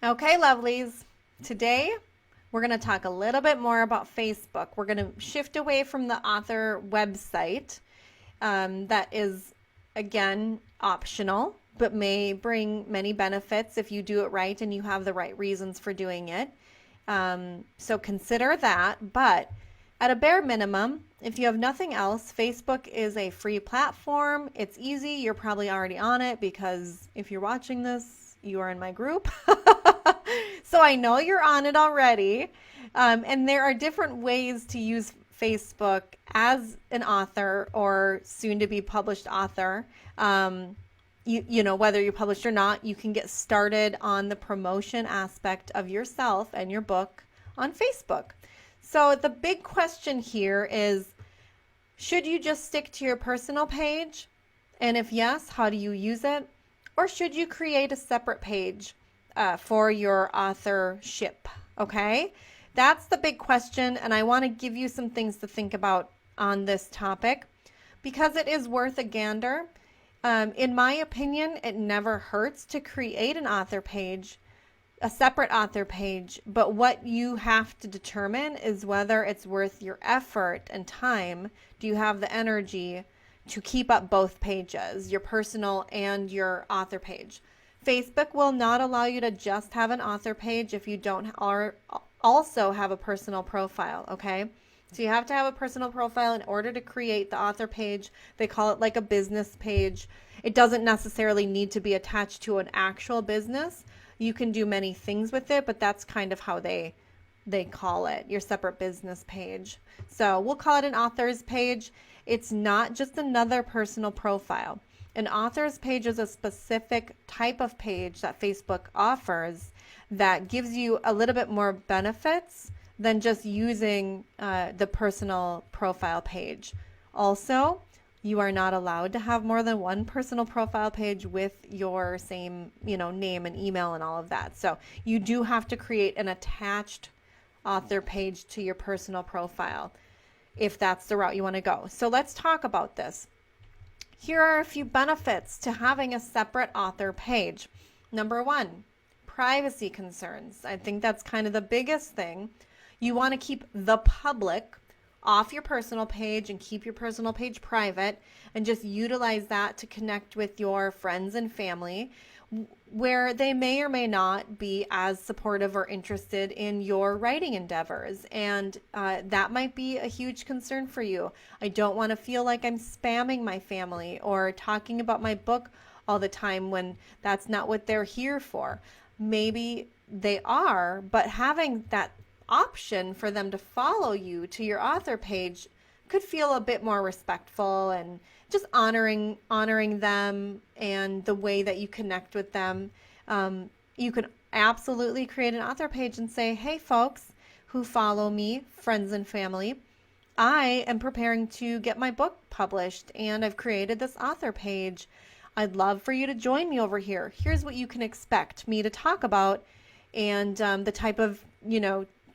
Okay, lovelies. Today we're going to talk a little bit more about Facebook. We're going to shift away from the author website that is, again, optional, but may bring many benefits if you do it right and you have the right reasons for doing it. So consider that. But at a bare minimum, if you have nothing else, Facebook is a free platform. It's easy. You're probably already on it because if you're watching this, you are in my group. So I know you're on it already. And there are different ways to use Facebook as an author or soon to be published author. You know, whether you're published or not, you can get started on the promotion aspect of yourself and your book on Facebook. So the big question here is, should you just stick to your personal page? And if yes, how do you use it? Or should you create a separate page for your authorship? Okay, that's the big question, and I want to give you some things to think about on this topic because it is worth a gander. In my opinion, it never hurts to create an author page, a separate author page, but what you have to determine is whether it's worth your effort and time. Do you have the energy to keep up both pages, your personal and your author page? Facebook will not allow you to just have an author page if you don't also have a personal profile, okay? So you have to have a personal profile in order to create the author page. They call it like a business page. It doesn't necessarily need to be attached to an actual business. You can do many things with it, but that's kind of how they call it, your separate business page. So we'll call it an author's page. It's not just another personal profile. An author's page is a specific type of page that Facebook offers that gives you a little bit more benefits than just using the personal profile page. Also, you are not allowed to have more than one personal profile page with your same, name and email and all of that. So you do have to create an attached author page to your personal profile if that's the route you want to go. So let's talk about this. Here are a few benefits to having a separate author page. Number one, privacy concerns. I think that's kind of the biggest thing. You want to keep the public off your personal page and keep your personal page private and just utilize that to connect with your friends and family where they may or may not be as supportive or interested in your writing endeavors. And that might be a huge concern for you. I don't want to feel like I'm spamming my family or talking about my book all the time when that's not what they're here for. Maybe they are, but having that option for them to follow you to your author page could feel a bit more respectful and just honoring them and the way that you connect with them. You can absolutely create an author page and say, hey folks who follow me, friends and family, I am preparing to get my book published and I've created this author page. I'd love for you to join me over here. Here's what you can expect me to talk about and the type of,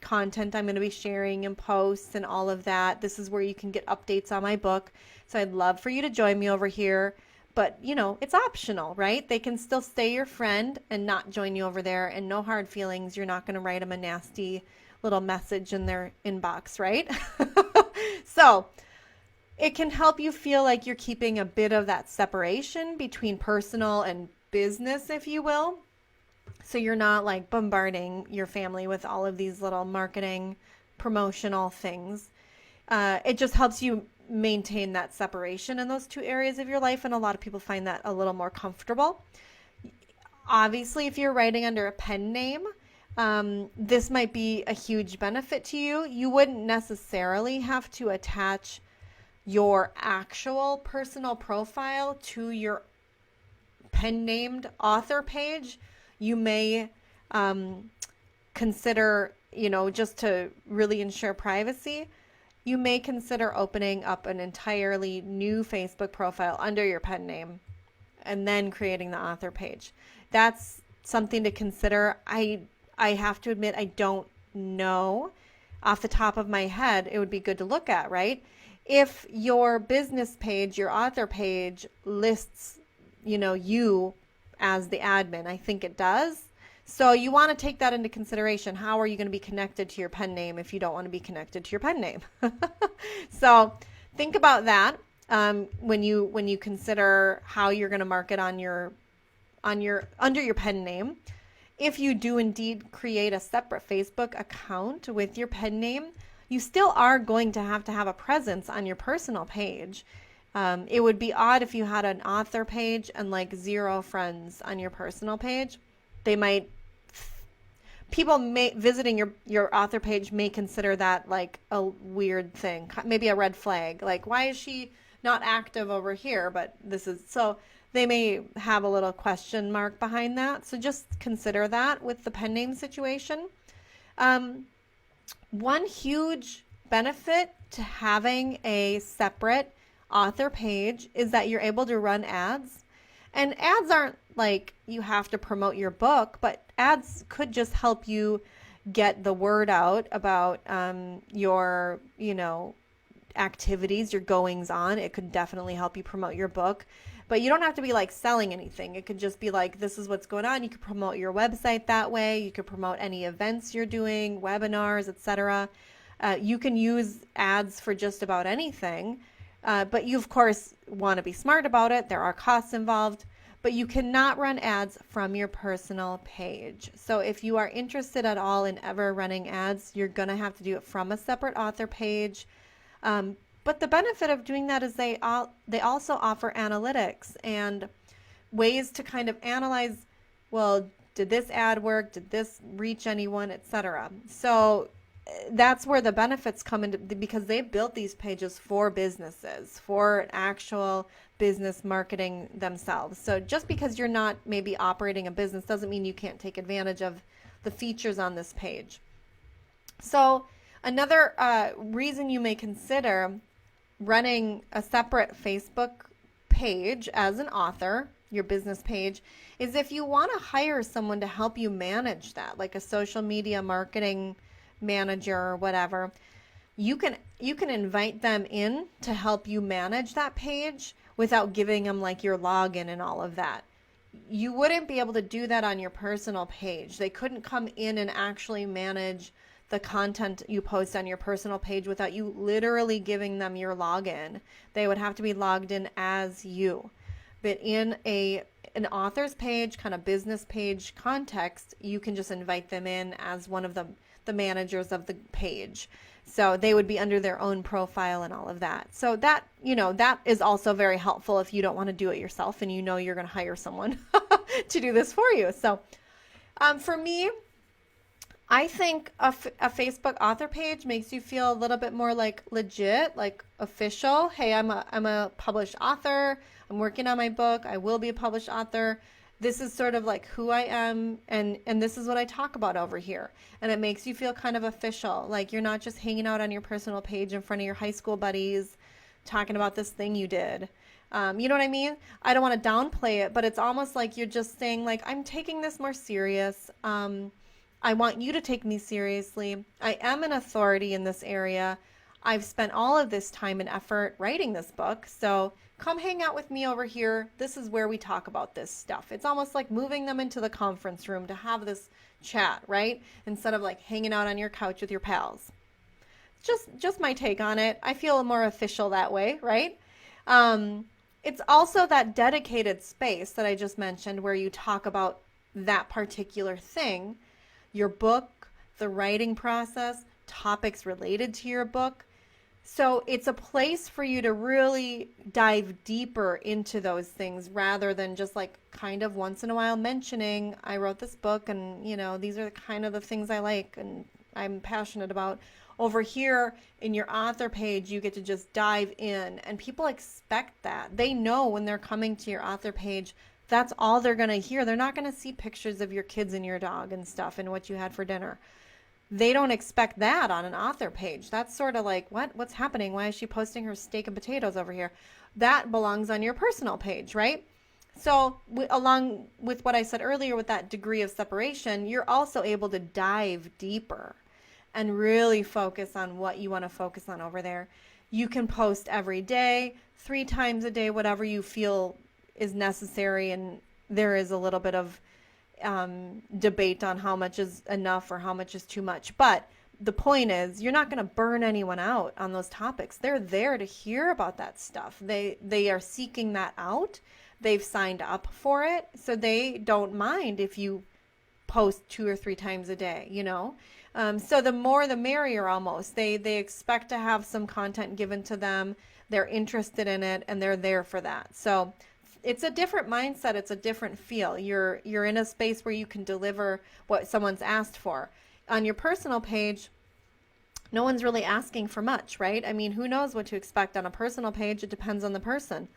content I'm going to be sharing and posts and all of that. This is where you can get updates on my book. So I'd love for you to join me over here. But, it's optional, right? They can still stay your friend and not join you over there, and no hard feelings. You're not going to write them a nasty little message in their inbox, right? So it can help you feel like you're keeping a bit of that separation between personal and business, if you will. So you're not like bombarding your family with all of these little marketing promotional things. It just helps you maintain that separation in those two areas of your life, and a lot of people find that a little more comfortable. Obviously, if you're writing under a pen name, this might be a huge benefit to you. You wouldn't necessarily have to attach your actual personal profile to your pen named author page. You may consider, just to really ensure privacy, you may consider opening up an entirely new Facebook profile under your pen name and then creating the author page. That's something to consider. I have to admit, I don't know off the top of my head. It would be good to look at, right? If your business page, your author page lists, you as the admin, I think it does. So you want to take that into consideration. How are you going to be connected to your pen name if you don't want to be connected to your pen name? So think about that when you consider how you're going to market on your under your pen name. If you do indeed create a separate Facebook account with your pen name, you still are going to have a presence on your personal page. It would be odd if you had an author page and like 0 friends on your personal page. They might, visiting your author page may consider that like a weird thing, maybe a red flag. Like, why is she not active over here? But this is so. They may have a little question mark behind that. So just consider that with the pen name situation. One huge benefit to having a separate author page is that you're able to run ads. And ads aren't like you have to promote your book, but ads could just help you get the word out about your, activities, your goings on. It could definitely help you promote your book. But you don't have to be like selling anything. It could just be like, this is what's going on. You could promote your website that way. You could promote any events you're doing, webinars, etc. You can use ads for just about anything. But you, of course, want to be smart about it. There are costs involved. But you cannot run ads from your personal page. So if you are interested at all in ever running ads, you're going to have to do it from a separate author page. But the benefit of doing that is they also offer analytics and ways to kind of analyze, well, did this ad work? Did this reach anyone, etc. So that's where the benefits come into, because they built these pages for businesses, for actual business marketing themselves. So just because you're not maybe operating a business doesn't mean you can't take advantage of the features on this page. So another reason you may consider running a separate Facebook page as an author, your business page, is if you want to hire someone to help you manage that, like a social media marketing manager or whatever. You can invite them in to help you manage that page without giving them like your login and all of that. You wouldn't be able to do that on your personal page. They couldn't come in and actually manage the content you post on your personal page without you literally giving them your login. They would have to be logged in as you. But in an author's page, kind of business page context, you can just invite them in as one of the managers of the page. So they would be under their own profile and all of that. So that, that is also very helpful if you don't want to do it yourself and you're going to hire someone to do this for you. So for me, I think a Facebook author page makes you feel a little bit more like legit, like official. Hey, I'm a published author. I'm working on my book. I will be a published author. This is sort of like who I am, and this is what I talk about over here. And it makes you feel kind of official, like you're not just hanging out on your personal page in front of your high school buddies talking about this thing you did. You know what I mean? I don't want to downplay it, but it's almost like you're just saying, like, I'm taking this more serious. I want you to take me seriously. I am an authority in this area. I've spent all of this time and effort writing this book, so come hang out with me over here. This is where we talk about this stuff. It's almost like moving them into the conference room to have this chat, right? Instead of like hanging out on your couch with your pals. Just my take on it. I feel more official that way, right? It's also that dedicated space that I just mentioned where you talk about that particular thing, your book, the writing process, topics related to your book. So it's a place for you to really dive deeper into those things rather than just like kind of once in a while mentioning, I wrote this book and, these are kind of the things I like and I'm passionate about. Over here in your author page, you get to just dive in, and people expect that. They know when they're coming to your author page, that's all they're going to hear. They're not going to see pictures of your kids and your dog and stuff and what you had for dinner. They don't expect that on an author page. That's sort of like, what's happening? Why is she posting her steak and potatoes over here? That belongs on your personal page, right? So along with what I said earlier with that degree of separation, you're also able to dive deeper and really focus on what you want to focus on over there. You can post every day, 3 times a day, whatever you feel is necessary, and there is a little bit of debate on how much is enough or how much is too much. But the point is, you're not going to burn anyone out on those topics. They're there to hear about that stuff. They are seeking that out. They've signed up for it, so they don't mind if you post 2 or 3 times a day, you know? So the more the merrier almost. They expect to have some content given to them. They're interested in it, and they're there for that. So it's a different mindset. It's a different feel. You're in a space where you can deliver what someone's asked for. On your personal page, no one's really asking for much, right? I mean, who knows what to expect on a personal page? It depends on the person.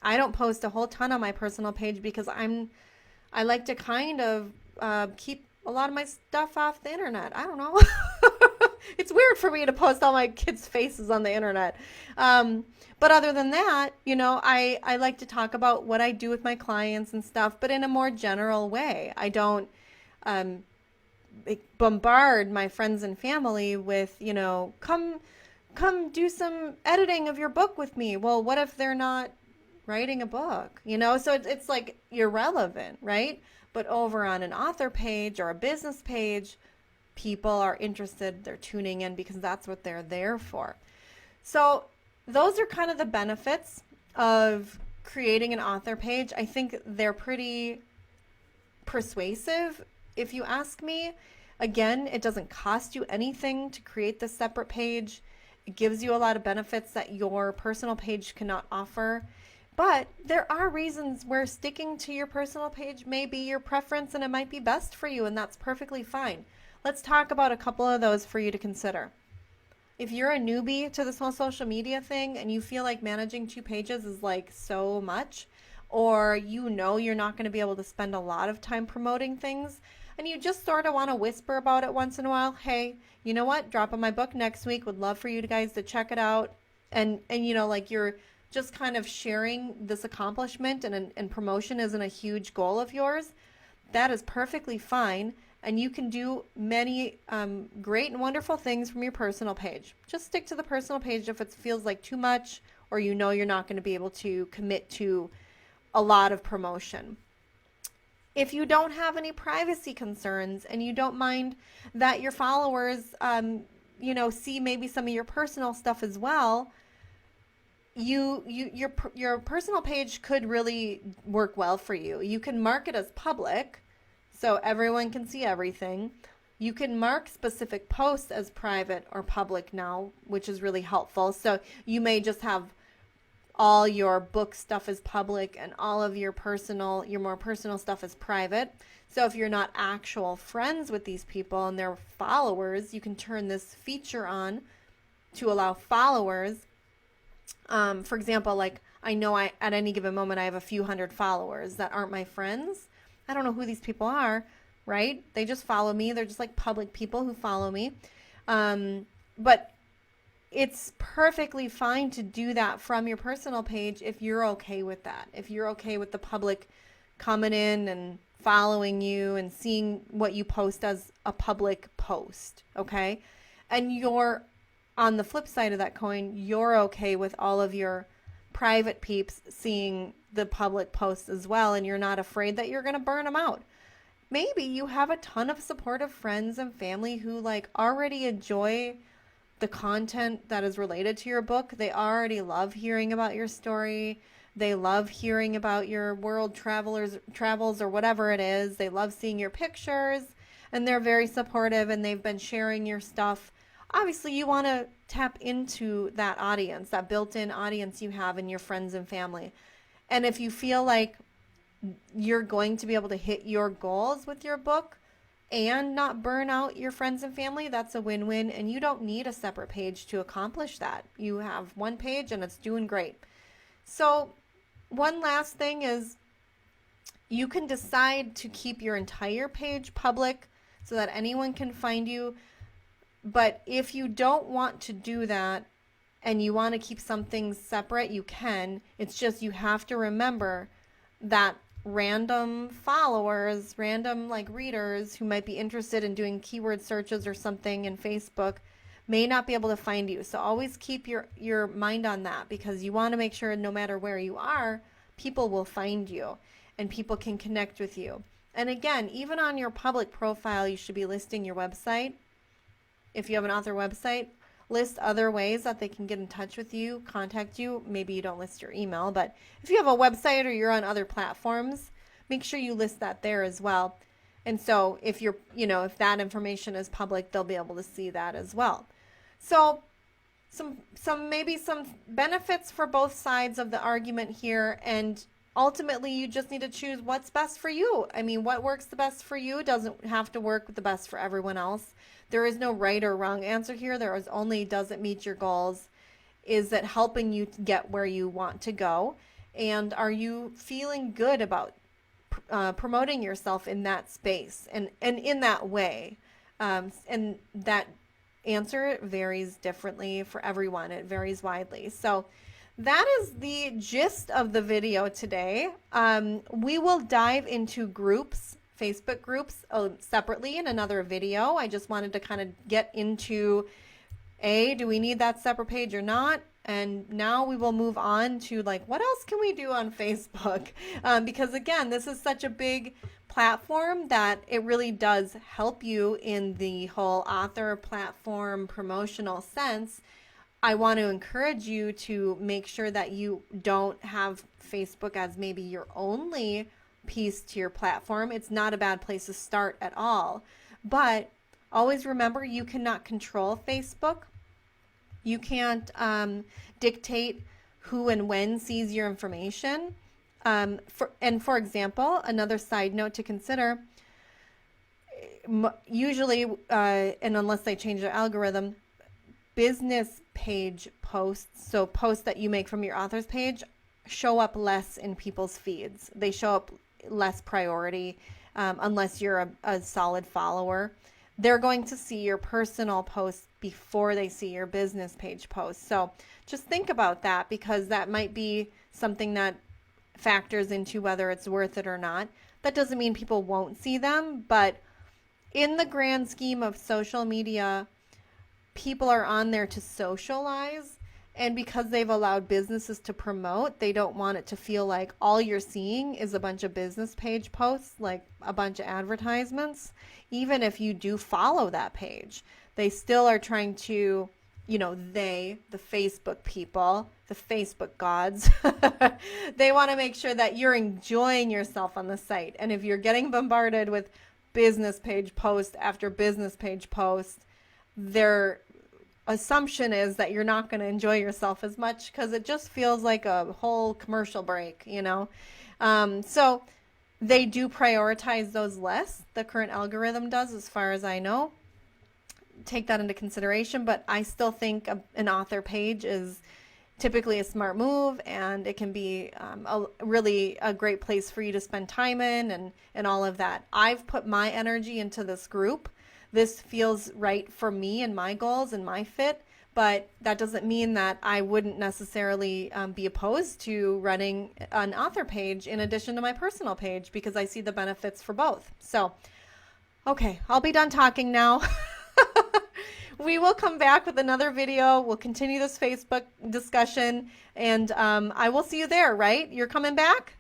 I don't post a whole ton on my personal page because I like to kind of keep a lot of my stuff off the internet. I don't know. It's weird for me to post all my kids' faces on the internet. But other than that, you know, I like to talk about what I do with my clients and stuff, but in a more general way. I don't bombard my friends and family with, you know, come do some editing of your book with me. Well, what if they're not writing a book, you know? So it's like irrelevant, right? But over on an author page or a business page, people are interested, they're tuning in because that's what they're there for. So those are kind of the benefits of creating an author page. I think they're pretty persuasive, if you ask me. Again, it doesn't cost you anything to create this separate page. It gives you a lot of benefits that your personal page cannot offer. But there are reasons where sticking to your personal page may be your preference and it might be best for you, and that's perfectly fine. Let's talk about a couple of those for you to consider. If you're a newbie to this whole social media thing and you feel like managing 2 pages is like so much, or you know you're not going to be able to spend a lot of time promoting things, and you just sort of want to whisper about it once in a while, hey, you know what, dropping my book next week, would love for you guys to check it out, and you know, like you're just kind of sharing this accomplishment, and promotion isn't a huge goal of yours, that is perfectly fine. And you can do many great and wonderful things from your personal page. Just stick to the personal page if it feels like too much, or you know you're not going to be able to commit to a lot of promotion. If you don't have any privacy concerns and you don't mind that your followers, you know, see maybe some of your personal stuff as well, your personal page could really work well for you. You can mark it as public, so everyone can see everything. You can mark specific posts as private or public now, which is really helpful. So you may just have all your book stuff as public and all of your more personal stuff as private. So if you're not actual friends with these people and they're followers, you can turn this feature on to allow followers. For example, like I know at any given moment I have a few hundred followers that aren't my friends. I don't know who these people are, right? They just follow me. They're just like public people who follow me. But it's perfectly fine to do that from your personal page if you're okay with that. If you're okay with the public coming in and following you and seeing what you post as a public post, okay? And you're, on the flip side of that coin, you're okay with all of your private peeps seeing the public posts as well, and you're not afraid that you're going to burn them out. Maybe you have a ton of supportive friends and family who like already enjoy the content that is related to your book. They already love hearing about your story. They love hearing about your world travels or whatever it is. They love seeing your pictures, and they're very supportive, and they've been sharing your stuff. Obviously, you want to tap into that audience, that built-in audience you have in your friends and family. And if you feel like you're going to be able to hit your goals with your book and not burn out your friends and family, that's a win-win, and you don't need a separate page to accomplish that. You have one page and it's doing great. So one last thing is you can decide to keep your entire page public so that anyone can find you. But if you don't want to do that and you want to keep some things separate, you can. It's just you have to remember that random followers, random like readers who might be interested in doing keyword searches or something in Facebook may not be able to find you. So always keep your mind on that, because you want to make sure no matter where you are, people will find you and people can connect with you. And again, even on your public profile, you should be listing your website. If you have an author website, list other ways that they can get in touch with you, contact you. Maybe you don't list your email, but if you have a website or you're on other platforms, make sure you list that there as well. And so if you're, if that information is public, they'll be able to see that as well. So maybe some benefits for both sides of the argument here, and ultimately you just need to choose what's best for you. I mean, what works the best for you doesn't have to work the best for everyone else. There is no right or wrong answer here. There is only, does it meet your goals? Is it helping you get where you want to go? And are you feeling good about promoting yourself in that space and in that way? And that answer varies differently for everyone. It varies widely. So that is the gist of the video today. We will dive into groups, Facebook groups, separately in another video. I just wanted to kind of get into, do we need that separate page or not? And now we will move on to what else can we do on Facebook? Because again, this is such a big platform that it really does help you in the whole author platform promotional sense. I want to encourage you to make sure that you don't have Facebook as maybe your only piece to your platform. It's not a bad place to start at all. But always remember, you cannot control Facebook. You can't dictate who and when sees your information. For example, another side note to consider, usually, and unless they change their algorithm, business page posts, so posts that you make from your author's page, show up less in people's feeds. They show up less priority unless you're a solid follower. They're going to see your personal posts before they see your business page posts. So just think about that, because that might be something that factors into whether it's worth it or not. That doesn't mean people won't see them, but in the grand scheme of social media, people are on there to socialize. And because they've allowed businesses to promote, they don't want it to feel like all you're seeing is a bunch of business page posts, like a bunch of advertisements. Even if you do follow that page, they still are trying to, the Facebook people, the Facebook gods, they want to make sure that you're enjoying yourself on the site. And if you're getting bombarded with business page post after business page post, their assumption is that you're not going to enjoy yourself as much, because it just feels like a whole commercial break, So they do prioritize those less. The current algorithm does, as far as I know. Take that into consideration, but I still think an author page is typically a smart move, and it can be really a great place for you to spend time in and all of that. I've put my energy into this group. This feels right for me and my goals and my fit, but that doesn't mean that I wouldn't necessarily be opposed to running an author page in addition to my personal page, because I see the benefits for both. So, okay, I'll be done talking now. We will come back with another video. We'll continue this Facebook discussion, and I will see you there, right? You're coming back?